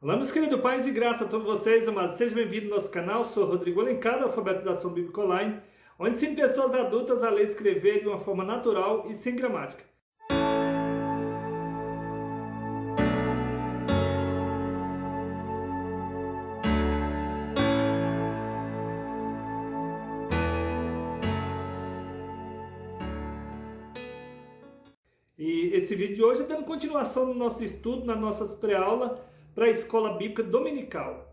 Olá, meus queridos, paz e graça a todos vocês, amados. Sejam bem-vindos ao nosso canal. Sou Rodrigo Alencar, da Alfabetização Bíblica Online, onde ensino pessoas adultas a ler e escrever de uma forma natural e sem gramática. E esse vídeo de hoje é dando continuação no nosso estudo, nas nossas pré-aulas para a Escola Bíblica Dominical.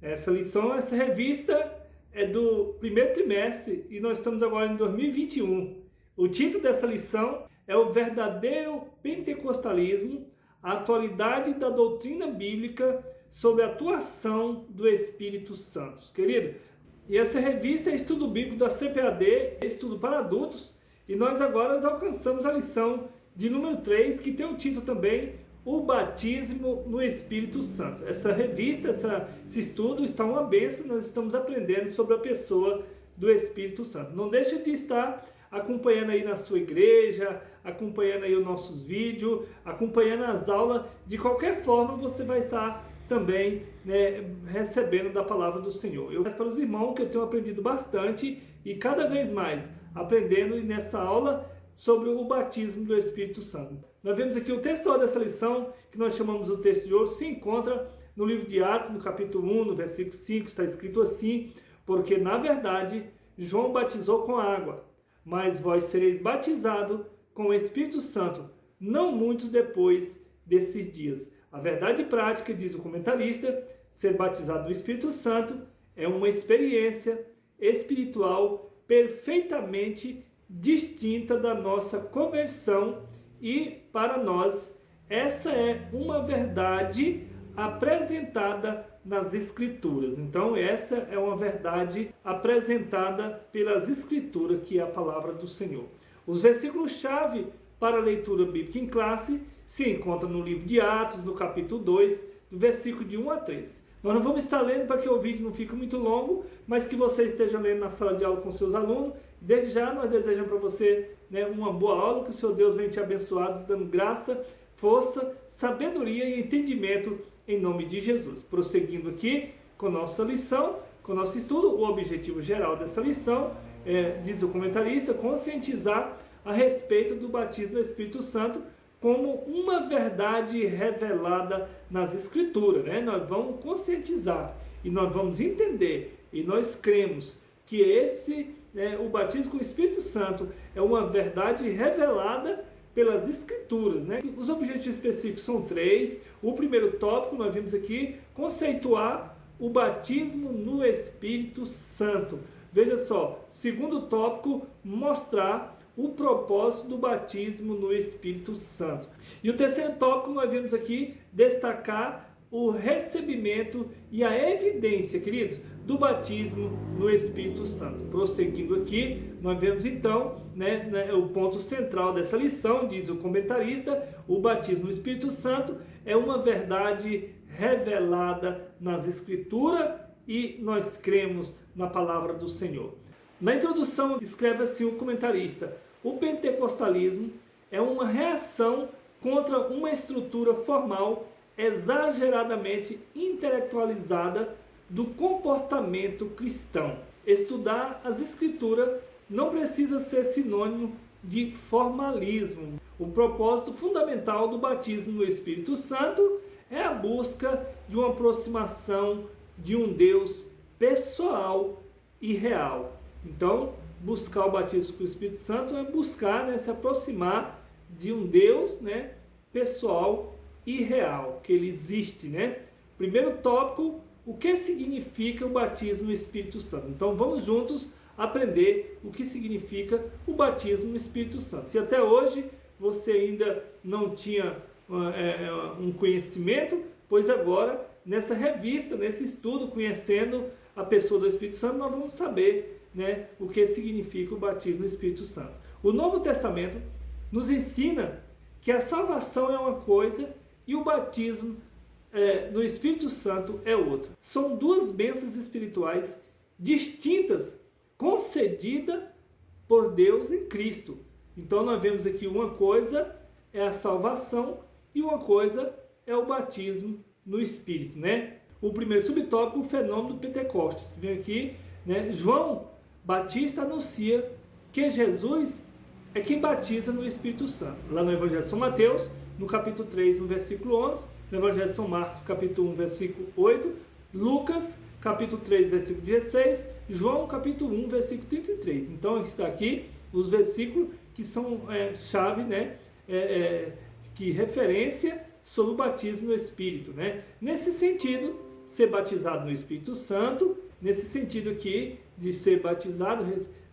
Essa lição, essa revista é do primeiro trimestre e nós estamos agora em 2021. O título dessa lição é O Verdadeiro Pentecostalismo, a atualidade da doutrina bíblica sobre a atuação do Espírito Santo. Querido, e essa revista é estudo bíblico da CPAD, estudo para adultos, e nós agora alcançamos a lição de número 3, que tem o título também, O Batismo no Espírito Santo. Essa revista, esse estudo está uma bênção, nós estamos aprendendo sobre a pessoa do Espírito Santo. Não deixe de estar acompanhando aí na sua igreja, acompanhando aí os nossos vídeos, acompanhando as aulas. De qualquer forma, você vai estar também recebendo da palavra do Senhor. Eu peço para os irmãos que eu tenho aprendido bastante e cada vez mais aprendendo nessa aula sobre o batismo do Espírito Santo. Nós vemos aqui o texto dessa lição, que nós chamamos o texto de hoje, se encontra no livro de Atos, no capítulo 1, no versículo 5, está escrito assim: porque na verdade João batizou com água, mas vós sereis batizados com o Espírito Santo, não muito depois desses dias. A verdade prática, diz o comentarista, ser batizado no Espírito Santo é uma experiência espiritual perfeitamente distinta da nossa conversão, e para nós essa é uma verdade apresentada nas Escrituras. Então essa é uma verdade apresentada pelas Escrituras, que é a palavra do Senhor. Os versículos-chave para a leitura bíblica em classe se encontram no livro de Atos, no capítulo 2, do versículo de 1 a 3. Nós não vamos estar lendo para que o vídeo não fique muito longo, mas que você esteja lendo na sala de aula com seus alunos. Desde já nós desejamos para você uma boa aula, que o Senhor Deus venha te abençoar, dando graça, força, sabedoria e entendimento em nome de Jesus. Prosseguindo aqui com nossa lição, com nosso estudo, o objetivo geral dessa lição diz o comentarista, conscientizar a respeito do batismo do Espírito Santo como uma verdade revelada nas Escrituras. Nós vamos conscientizar e nós vamos entender e nós cremos que o batismo com o Espírito Santo é uma verdade revelada pelas Escrituras. Os objetivos específicos são 3. O primeiro tópico, nós vimos aqui, conceituar o batismo no Espírito Santo. Veja só, segundo tópico, mostrar o propósito do batismo no Espírito Santo. E o terceiro tópico, nós vimos aqui, destacar o recebimento e a evidência, queridos, do batismo no Espírito Santo. Prosseguindo aqui, nós vemos então o ponto central dessa lição, diz o comentarista, o batismo no Espírito Santo é uma verdade revelada nas Escrituras e nós cremos na palavra do Senhor. Na introdução, escreve assim o comentarista: o pentecostalismo é uma reação contra uma estrutura formal exageradamente intelectualizada do comportamento cristão. Estudar as Escrituras não precisa ser sinônimo de formalismo. O propósito fundamental do batismo no Espírito Santo é a busca de uma aproximação de um Deus pessoal e real. Então, buscar o batismo com o Espírito Santo é buscar se aproximar de um Deus pessoal e real, que ele existe. Primeiro tópico, o que significa o batismo no Espírito Santo? Então vamos juntos aprender o que significa o batismo no Espírito Santo. Se até hoje você ainda não tinha um conhecimento, pois agora nessa revista, nesse estudo, conhecendo a pessoa do Espírito Santo, nós vamos saber o que significa o batismo no Espírito Santo. O Novo Testamento nos ensina que a salvação é uma coisa e o batismo no Espírito Santo é outra. São duas bênçãos espirituais distintas, concedidas por Deus em Cristo. Então nós vemos aqui uma coisa é a salvação e uma coisa é o batismo no Espírito, né? O primeiro subtópico, o fenômeno do Pentecostes. Vem aqui, né? João Batista anuncia que Jesus é quem batiza no Espírito Santo. Lá no Evangelho de São Mateus, no capítulo 3, no versículo 11, no Evangelho de São Marcos, capítulo 1, versículo 8, Lucas, capítulo 3, versículo 16, João, capítulo 1, versículo 33. Então, está aqui os versículos que são chave, né? Que referência sobre o batismo no Espírito, né? Nesse sentido, ser batizado no Espírito Santo, nesse sentido aqui de ser batizado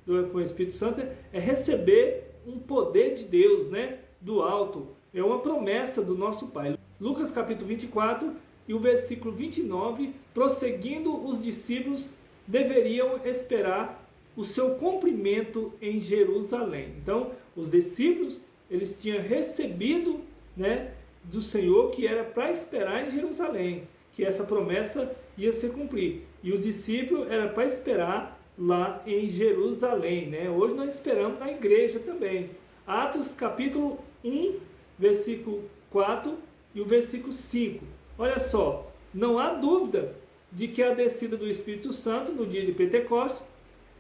com o Espírito Santo, é receber um poder de Deus, né? Do alto. É uma promessa do nosso Pai. Lucas capítulo 24 e o versículo 29, prosseguindo, os discípulos deveriam esperar o seu cumprimento em Jerusalém. Então, os discípulos, eles tinham recebido, né, do Senhor que era para esperar em Jerusalém, que essa promessa ia se cumprir. E os discípulos era para esperar lá em Jerusalém, né? Hoje nós esperamos na igreja também. Atos capítulo 1, versículo 4 e o versículo 5. Olha só, não há dúvida de que a descida do Espírito Santo no dia de Pentecostes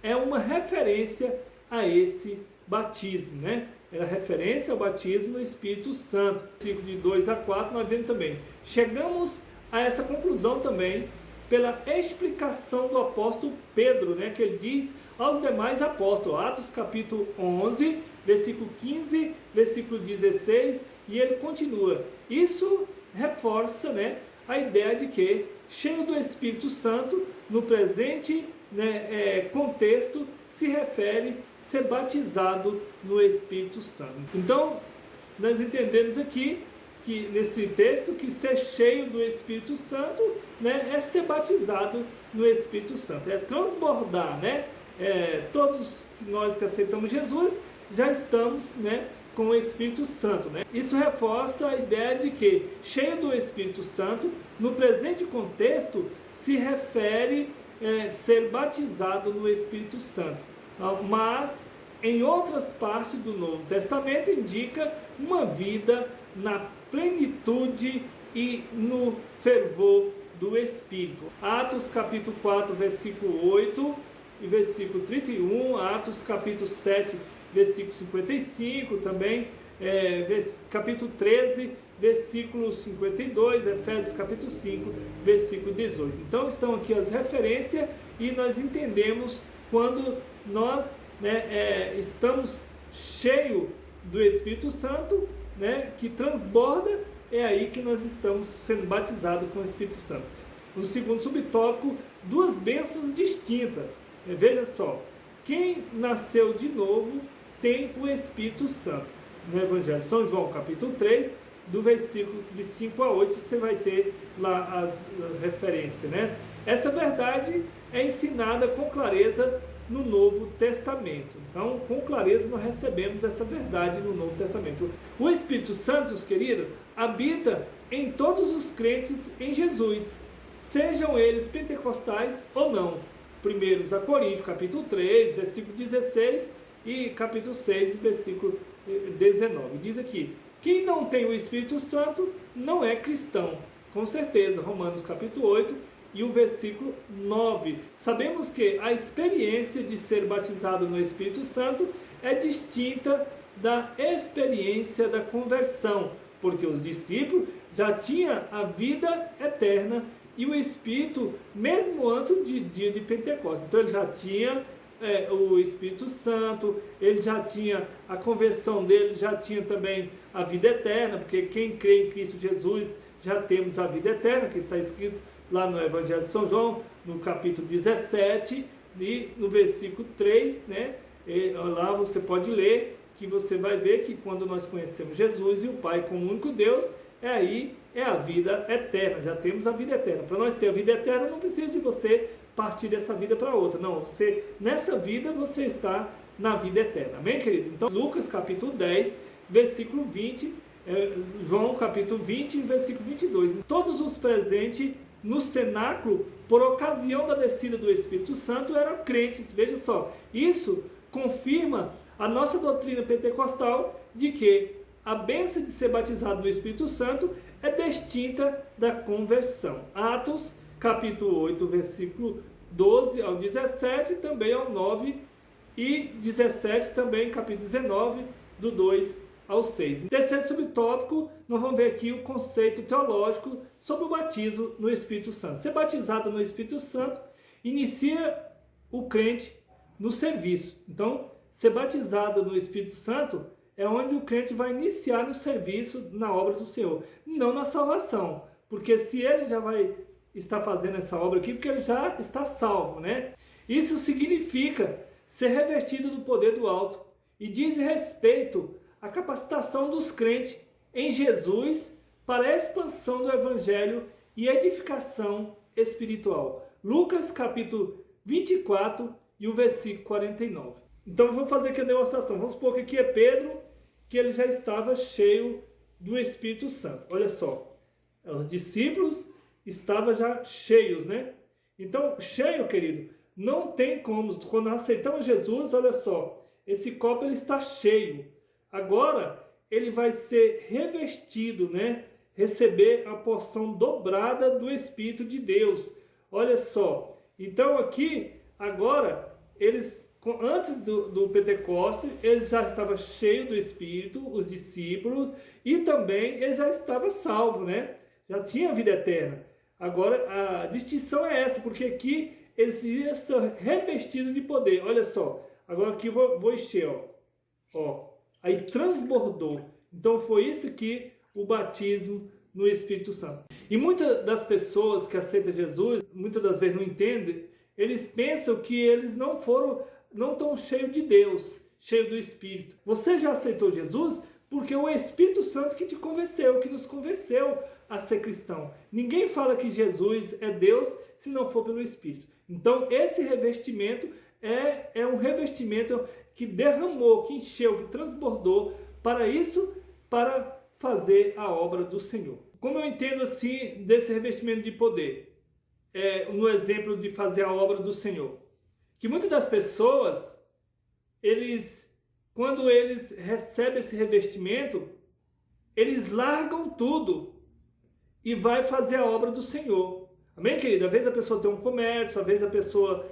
é uma referência a esse batismo, né? Era referência ao batismo no Espírito Santo. Versículo de 2 a 4 nós vemos também. Chegamos a essa conclusão também pela explicação do apóstolo Pedro, né? Que ele diz aos demais apóstolos, Atos capítulo 11, versículo 15, versículo 16, e ele continua. Isso reforça, né, a ideia de que, cheio do Espírito Santo, no presente, né, contexto, se refere ser batizado no Espírito Santo. Então, nós entendemos aqui, que nesse texto, que ser cheio do Espírito Santo, né, é ser batizado no Espírito Santo, é transbordar, né? Todos nós que aceitamos Jesus, já estamos, né, com o Espírito Santo, né? Isso reforça a ideia de que, cheio do Espírito Santo, no presente contexto, se refere ser batizado no Espírito Santo. Mas, em outras partes do Novo Testamento, indica uma vida na plenitude e no fervor do Espírito. Atos capítulo 4, versículo 8 e versículo 31, Atos capítulo 7, versículo 55 também, capítulo 13, versículo 52, Efésios capítulo 5, versículo 18. Então estão aqui as referências e nós entendemos quando nós, né, estamos cheios do Espírito Santo, né, que transborda, é aí que nós estamos sendo batizados com o Espírito Santo. No segundo subtópico, duas bênçãos distintas. Veja só, quem nasceu de novo tem o Espírito Santo. No Evangelho de São João, capítulo 3, do versículo de 5 a 8, você vai ter lá as referências, né? Essa verdade é ensinada com clareza no Novo Testamento. Então, com clareza, nós recebemos essa verdade no Novo Testamento. O Espírito Santo, queridos, habita em todos os crentes em Jesus, sejam eles pentecostais ou não. 1 Coríntios, capítulo 3, versículo 16 e capítulo 6, versículo 19. Diz aqui, quem não tem o Espírito Santo não é cristão. Com certeza, Romanos capítulo 8 e o versículo 9. Sabemos que a experiência de ser batizado no Espírito Santo é distinta da experiência da conversão, porque os discípulos já tinham a vida eterna e o Espírito, mesmo antes do dia de Pentecostes. Então ele já tinha o Espírito Santo, ele já tinha a conversão dele, já tinha também a vida eterna, porque quem crê em Cristo Jesus já temos a vida eterna, que está escrito lá no Evangelho de São João, no capítulo 17, e no versículo 3, né? Lá você pode ler, que você vai ver que quando nós conhecemos Jesus e o Pai como único Deus, aí é a vida eterna, já temos a vida eterna. Para nós ter a vida eterna, não precisa de você partir dessa vida para outra, não, nessa vida você está na vida eterna, amém, queridos? Então, Lucas capítulo 10, versículo 20, João capítulo 20, versículo 22, todos os presentes no cenáculo, por ocasião da descida do Espírito Santo, eram crentes. Veja só, isso confirma a nossa doutrina pentecostal de que a bênção de ser batizado no Espírito Santo é distinta da conversão. Atos, capítulo 8, versículo 12 ao 17, também ao 9 e 17, também capítulo 19, do 2 ao 6. Terceiro subtópico, nós vamos ver aqui o conceito teológico sobre o batismo no Espírito Santo. Ser batizado no Espírito Santo inicia o crente no serviço. Então, ser batizado no Espírito Santo é onde o crente vai iniciar no serviço, na obra do Senhor, não na salvação. Porque se ele já vai estar fazendo essa obra aqui, porque ele já está salvo, né? Isso significa ser revestido do poder do alto e diz respeito à capacitação dos crentes em Jesus para a expansão do Evangelho e edificação espiritual. Lucas capítulo 24 e o versículo 49. Então vamos fazer aqui a demonstração. Vamos supor que aqui é Pedro, que ele já estava cheio do Espírito Santo. Olha só, os discípulos estavam já cheios, né? Então, cheio, querido, não tem como. Quando nós aceitamos Jesus, olha só, esse copo ele está cheio. Agora, ele vai ser revestido, né? Receber a porção dobrada do Espírito de Deus. Olha só. Então, aqui, agora, eles, antes do Pentecostes, eles já estavam cheios do Espírito, os discípulos, e também eles já estavam salvos, né? Já tinham vida eterna. Agora, a distinção é essa, porque aqui eles iam ser revestidos de poder. Olha só, agora aqui vou encher, ó. Aí transbordou. Então foi isso que o batismo no Espírito Santo. E muitas das pessoas que aceitam Jesus, muitas das vezes não entendem, eles pensam que eles não estão cheios de Deus, cheios do Espírito. Você já aceitou Jesus porque é o Espírito Santo que te convenceu, que nos convenceu a ser cristão. Ninguém fala que Jesus é Deus se não for pelo Espírito. Então esse revestimento é um revestimento que derramou, que encheu, que transbordou para isso, para fazer a obra do Senhor. Como eu entendo assim desse revestimento de poder? No exemplo de fazer a obra do Senhor. Que muitas das pessoas, quando eles recebem esse revestimento, eles largam tudo e vai fazer a obra do Senhor. Amém, querido? Às vezes a pessoa tem um comércio, às vezes a pessoa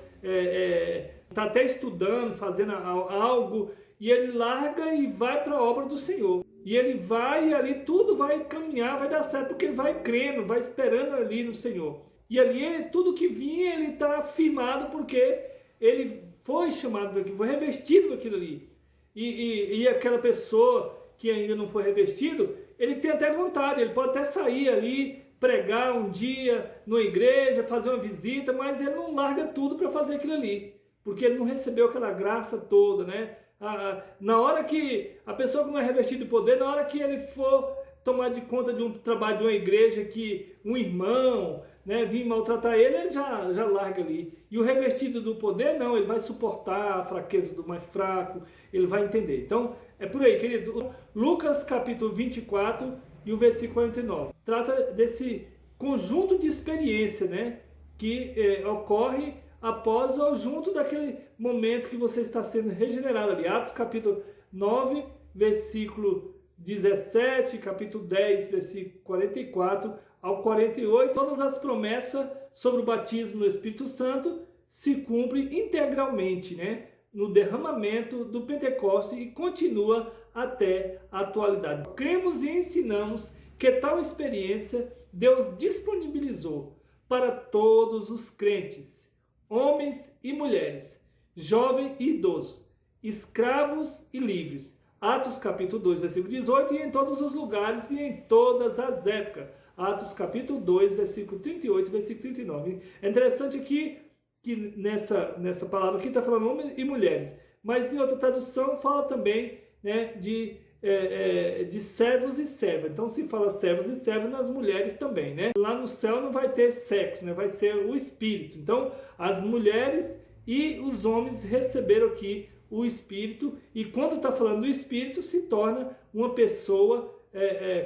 está até estudando, fazendo algo, e ele larga e vai para a obra do Senhor. E ele vai, e ali tudo vai caminhar, vai dar certo, porque ele vai crendo, vai esperando ali no Senhor. E ali, tudo que vinha, ele está firmado, porque ele foi chamado, foi revestido com aquilo ali. E aquela pessoa que ainda não foi revestido, ele tem até vontade, ele pode até sair ali, pregar um dia numa igreja, fazer uma visita, mas ele não larga tudo para fazer aquilo ali, porque ele não recebeu aquela graça toda, né? Na hora que a pessoa que não é revestida de poder, na hora que ele for tomar de conta de um trabalho de uma igreja, que um irmão, né, vir maltratar ele, ele já larga ali. E o revestido do poder, não, ele vai suportar a fraqueza do mais fraco, ele vai entender. Então, é por aí, queridos. Lucas capítulo 24 e o versículo 49. Trata desse conjunto de experiência, né, que ocorre após ou junto daquele momento que você está sendo regenerado ali. Atos capítulo 9, versículo 17, capítulo 10, versículo 44 ao 48, todas as promessas sobre o batismo no Espírito Santo se cumprem integralmente, né, no derramamento do Pentecostes e continua até a atualidade. Cremos e ensinamos que tal experiência Deus disponibilizou para todos os crentes, homens e mulheres, jovens e idosos, escravos e livres. Atos capítulo 2, versículo 18, e em todos os lugares e em todas as épocas. Atos capítulo 2, versículo 38, versículo 39. É interessante aqui que nessa palavra aqui está falando homens e mulheres, mas em outra tradução fala também, né, de servos e servas. Então se fala servos e servas nas mulheres também, né? Lá no céu não vai ter sexo, né? Vai ser o Espírito. Então as mulheres e os homens receberam aqui o Espírito, e quando está falando do Espírito, se torna uma pessoa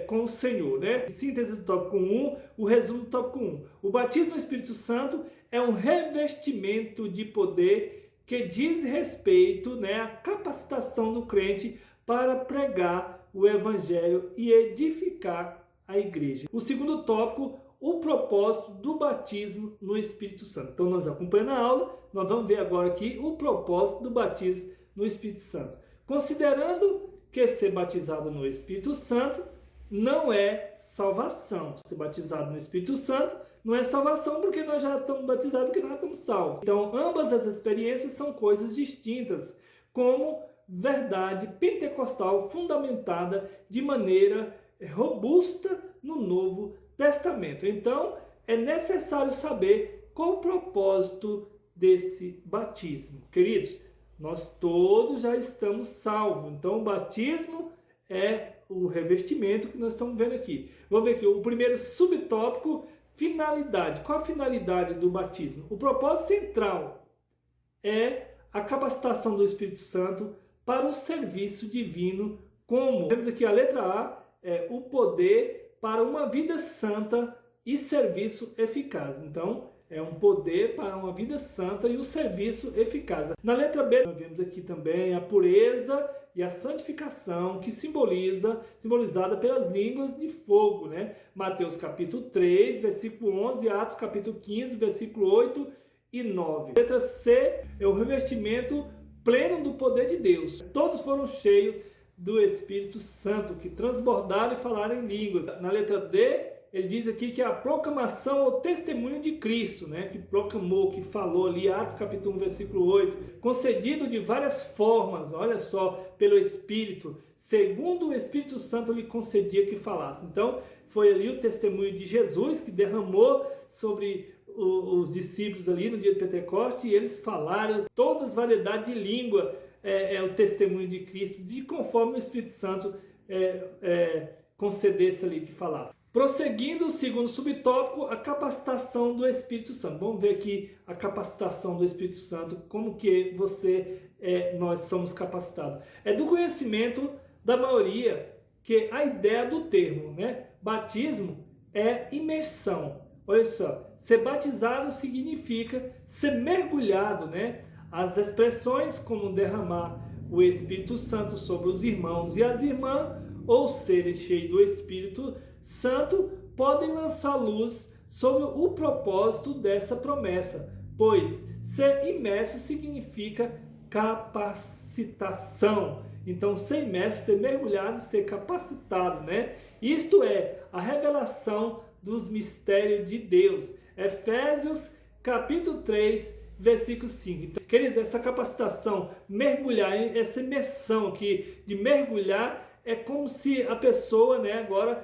com o Senhor, né? Síntese do tópico 1, o resumo do tópico 1. O batismo no Espírito Santo é um revestimento de poder que diz respeito, né, à capacitação do crente para pregar o Evangelho e edificar a igreja. O segundo tópico, o propósito do batismo no Espírito Santo. Então nós acompanhando a aula, nós vamos ver agora aqui o propósito do batismo no Espírito Santo. Considerando que ser batizado no Espírito Santo não é salvação. Ser batizado no Espírito Santo não é salvação porque nós já estamos batizados, porque nós estamos salvos. Então ambas as experiências são coisas distintas, como verdade pentecostal fundamentada de maneira robusta no Novo Testamento. Então, é necessário saber qual o propósito desse batismo. Queridos, nós todos já estamos salvos. Então, o batismo é o revestimento que nós estamos vendo aqui. Vamos ver aqui o primeiro subtópico, finalidade. Qual a finalidade do batismo? O propósito central é a capacitação do Espírito Santo para o serviço divino, como temos aqui a letra A, é o poder para uma vida santa e serviço eficaz. Então, é um poder para uma vida santa e o serviço eficaz. Na letra B, nós vemos aqui também a pureza e a santificação, que simbolizada pelas línguas de fogo, né? Mateus capítulo 3, versículo 11, Atos capítulo 15, versículo 8 e 9. A letra C é o revestimento pleno do poder de Deus. Todos foram cheios do Espírito Santo, que transbordaram e falaram em línguas. Na letra D, ele diz aqui que a proclamação ou testemunho de Cristo, né, que proclamou, que falou ali, Atos capítulo 1, versículo 8, concedido de várias formas, olha só, pelo Espírito, segundo o Espírito Santo lhe concedia que falasse. Então, foi ali o testemunho de Jesus que derramou sobre os discípulos ali no dia de Pentecostes, e eles falaram todas as variedades de língua, é o testemunho de Cristo, de conforme o Espírito Santo concedesse ali que falasse. Prosseguindo, o segundo subtópico, a capacitação do Espírito Santo. Vamos ver aqui a capacitação do Espírito Santo, como que nós somos capacitados. É do conhecimento da maioria que a ideia do termo, né? Batismo é imersão. Olha só, ser batizado significa ser mergulhado, né? As expressões como derramar o Espírito Santo sobre os irmãos e as irmãs, ou serem cheios do Espírito Santo, podem lançar luz sobre o propósito dessa promessa, pois ser imerso significa capacitação. Então, ser imerso, ser mergulhado, ser capacitado, né? Isto é a revelação dos mistérios de Deus. Efésios capítulo 3, versículo 5. Então, queridos, essa capacitação, mergulhar, essa imersão aqui de mergulhar, é como se a pessoa, né, agora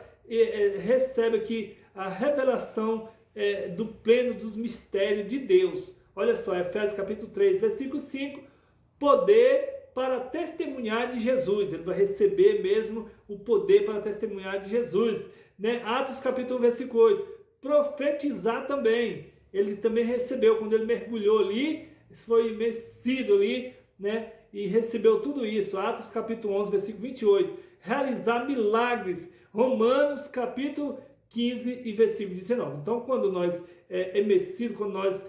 recebe aqui a revelação do pleno dos mistérios de Deus. Olha só, Efésios capítulo 3, versículo 5, poder para testemunhar de Jesus. Ele vai receber mesmo o poder para testemunhar de Jesus, né? Atos capítulo 1, versículo 8, profetizar também. Ele também recebeu, quando ele mergulhou ali, foi imersido ali, né? E recebeu tudo isso. Atos capítulo 11, versículo 28, realizar milagres. Romanos capítulo 15 e versículo 19. Então, quando nós imersido, quando nós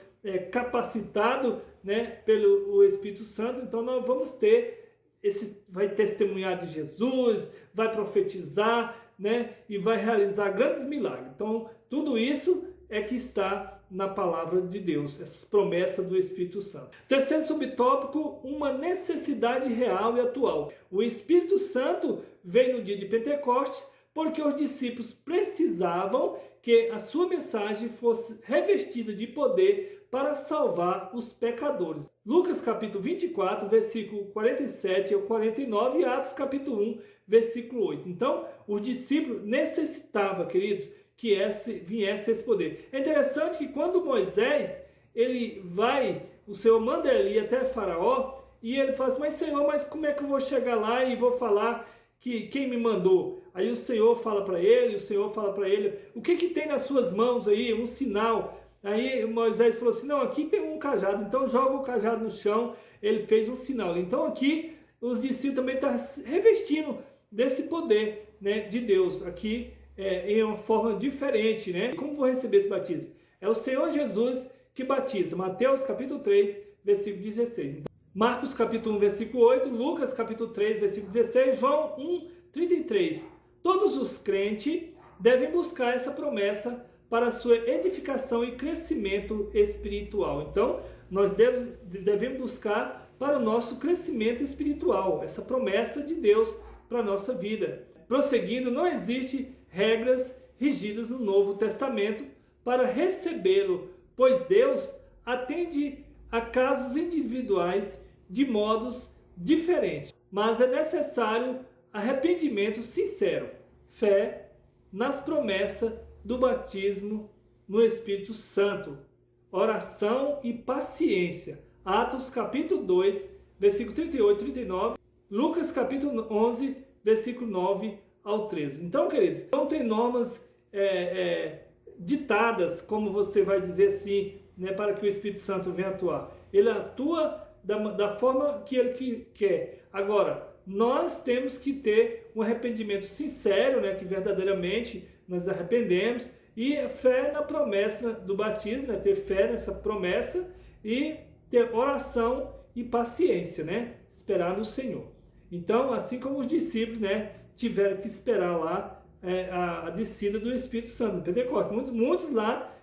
capacitado, né, pelo Espírito Santo, então nós vamos ter vai testemunhar de Jesus, vai profetizar, né, e vai realizar grandes milagres. Então, tudo isso é que está na palavra de Deus, essas promessas do Espírito Santo. Terceiro subtópico, uma necessidade real e atual. O Espírito Santo veio no dia de Pentecostes porque os discípulos precisavam que a sua mensagem fosse revestida de poder para salvar os pecadores. Lucas capítulo 24, versículo 47 ao 49 e Atos capítulo 1, versículo 8. Então, os discípulos necessitavam, queridos, que viesse esse poder. É interessante que quando Moisés, o Senhor manda ele ir até Faraó, e ele fala assim, mas Senhor, mas como é que eu vou chegar lá e vou falar que quem me mandou? Aí o Senhor fala para ele, o que tem nas suas mãos aí? Um sinal. Aí Moisés falou assim, não, aqui tem um cajado, então joga o cajado no chão. Ele fez um sinal. Então aqui os discípulos também estão revestindo desse poder, né, de Deus, aqui em uma forma diferente, né? Como vou receber esse batismo? É o Senhor Jesus que batiza. Mateus capítulo 3, versículo 16. Então, Marcos capítulo 1, versículo 8, Lucas capítulo 3, versículo 16, João 1, 33. Todos os crentes devem buscar essa promessa para a sua edificação e crescimento espiritual. Então, nós devemos buscar para o nosso crescimento espiritual, essa promessa de Deus para a nossa vida. Prosseguindo, não existe regras rígidas no Novo Testamento para recebê-lo, pois Deus atende a casos individuais de modos diferentes. Mas é necessário arrependimento sincero, fé nas promessas do batismo no Espírito Santo, oração e paciência. Atos capítulo 2, versículo 38 e 39, Lucas capítulo 11, versículo 9 ao 13. Então, queridos, não tem normas ditadas, como você vai dizer assim, né, para que o Espírito Santo venha atuar. Ele atua da forma que ele quer. Agora, nós temos que ter um arrependimento sincero, né, que verdadeiramente nós arrependemos, e fé na promessa do batismo, né, ter fé nessa promessa e ter oração e paciência, né, esperar no Senhor. Então, assim como os discípulos, né, tiveram que esperar lá a descida do Espírito Santo no Pentecostes. Muitos lá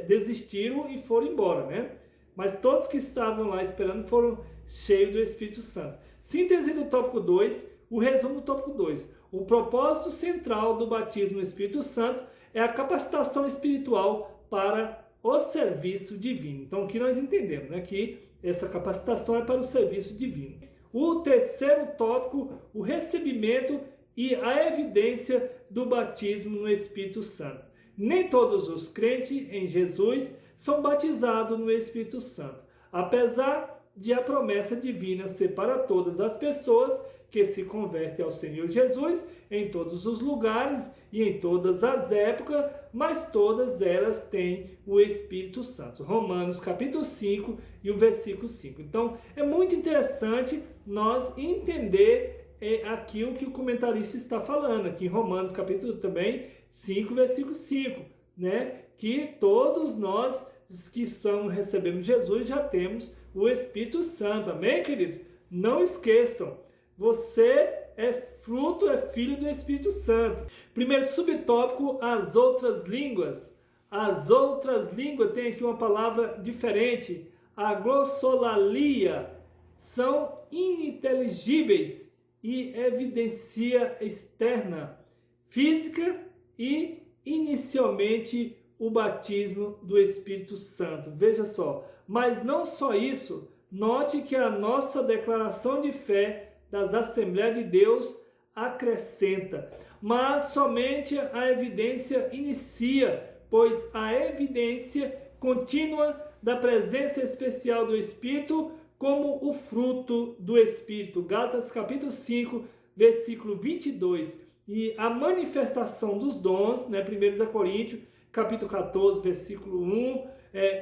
desistiram e foram embora, né? Mas todos que estavam lá esperando foram cheios do Espírito Santo. Síntese do tópico 2, o resumo do tópico 2. O propósito central do batismo no Espírito Santo é a capacitação espiritual para o serviço divino. Então, aqui nós entendemos, né, que essa capacitação é para o serviço divino. O terceiro tópico, o recebimento e a evidência do batismo no Espírito Santo. Nem todos os crentes em Jesus são batizados no Espírito Santo, apesar de a promessa divina ser para todas as pessoas que se convertem ao Senhor Jesus em todos os lugares e em todas as épocas, mas todas elas têm o Espírito Santo. Romanos capítulo 5 e o versículo 5. Então, é muito interessante nós entender aquilo que o comentarista está falando, aqui em Romanos capítulo também 5, versículo 5, né? Que todos nós que recebemos Jesus já temos o Espírito Santo, amém, queridos? Não esqueçam, você é fruto, é filho do Espírito Santo. Primeiro subtópico, as outras línguas. As outras línguas, tem aqui uma palavra diferente, a glossolalia, são ininteligíveis e evidência externa, física e inicialmente o batismo do Espírito Santo. Veja só, mas não só isso, note que a nossa declaração de fé das Assembleias de Deus acrescenta, mas somente a evidência inicia, pois a evidência contínua da presença especial do Espírito como o fruto do Espírito. Gálatas capítulo 5, versículo 22. E a manifestação dos dons, né, 1 Coríntios capítulo 14, versículo 1,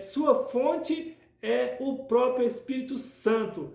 sua fonte é o próprio Espírito Santo.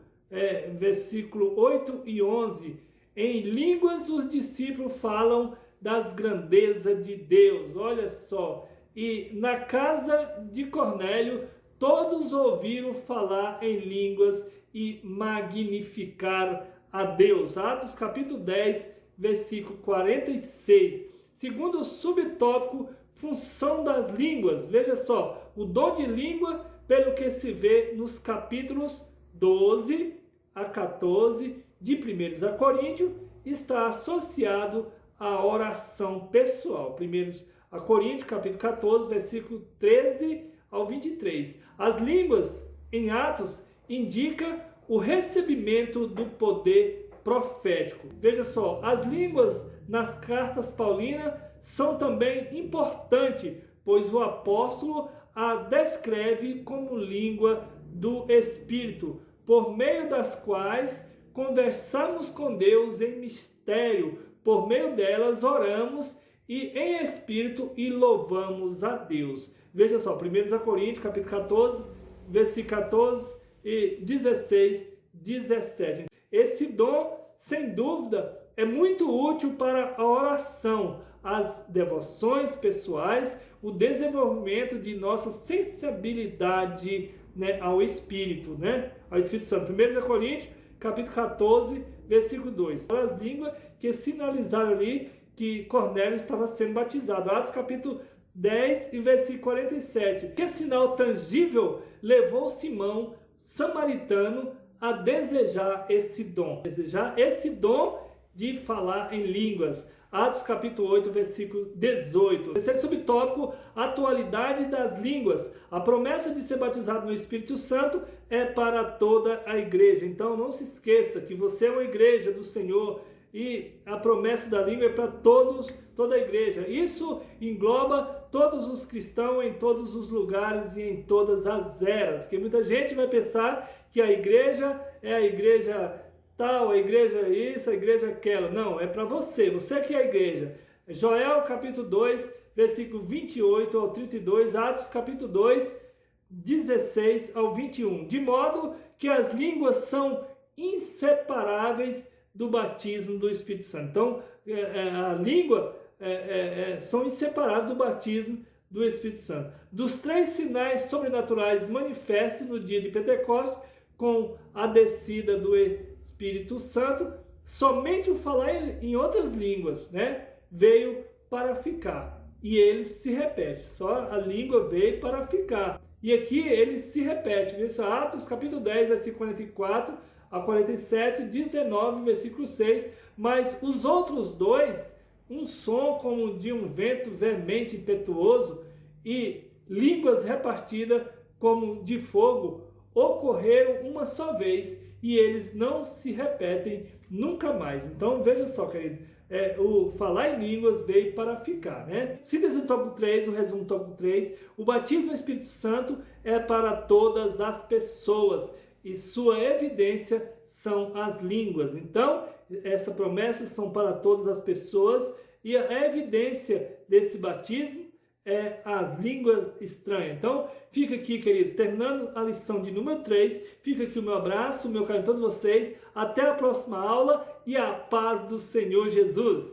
Versículo 8 e 11. Em línguas os discípulos falam das grandezas de Deus. Olha só. E na casa de Cornélio todos ouviram falar em línguas e magnificar a Deus. Atos capítulo 10, versículo 46. Segundo o subtópico, função das línguas. Veja só, o dom de língua, pelo que se vê nos capítulos 12 a 14 de 1 Coríntios, está associado à oração pessoal. 1 Coríntios capítulo 14, versículo 13 ao 23. As línguas em Atos indica o recebimento do poder profético. Veja só, as línguas nas cartas paulinas são também importantes, pois o apóstolo a descreve como língua do Espírito, por meio das quais conversamos com Deus em mistério, por meio delas oramos e em espírito e louvamos a Deus. Veja só, 1 Coríntios capítulo 14, versículo 14 e 16, 17. Esse dom, sem dúvida, é muito útil para a oração, as devoções pessoais, o desenvolvimento de nossa sensibilidade, né, ao Espírito, né, ao Espírito Santo. 1 Coríntios capítulo 14, versículo 2. As línguas que sinalizaram ali que Cornélio estava sendo batizado. Atos capítulo 10 e versículo 47. Que sinal tangível levou Simão, samaritano, a desejar esse dom? Desejar esse dom de falar em línguas. Atos capítulo 8, versículo 18. Terceiro subtópico, atualidade das línguas. A promessa de ser batizado no Espírito Santo é para toda a igreja. Então não se esqueça que você é uma igreja do Senhor e a promessa da língua é para toda a igreja. Isso engloba todos os cristãos em todos os lugares e em todas as eras. Porque muita gente vai pensar que a igreja é a igreja tal, a igreja isso, a igreja aquela. Não, é para você que é a igreja. Joel capítulo 2, versículo 28 ao 32, Atos capítulo 2, 16 ao 21. De modo que as línguas são inseparáveis do batismo do Espírito Santo. Então, a língua são inseparáveis do batismo do Espírito Santo. Dos 3 sinais sobrenaturais manifestos no dia de Pentecostes, com a descida do Espírito Santo, somente o falar em outras línguas, né, veio para ficar. E ele se repete, só a língua veio para ficar. E aqui ele se repete, isso é Atos capítulo 10, versículo 44 a 47, 19, versículo 6. Mas os outros 2, um som como de um vento veemente impetuoso e línguas repartidas como de fogo, ocorreram uma só vez e eles não se repetem nunca mais. Então veja só, queridos, o falar em línguas veio para ficar, né? Síntese do tópico 3, o resumo do tópico 3, o batismo no Espírito Santo é para todas as pessoas e sua evidência são as línguas. Então, essa promessa são para todas as pessoas e a evidência desse batismo é as línguas estranhas. Então, fica aqui, queridos, terminando a lição de número 3, fica aqui o meu abraço, o meu carinho a todos vocês, até a próxima aula e a paz do Senhor Jesus.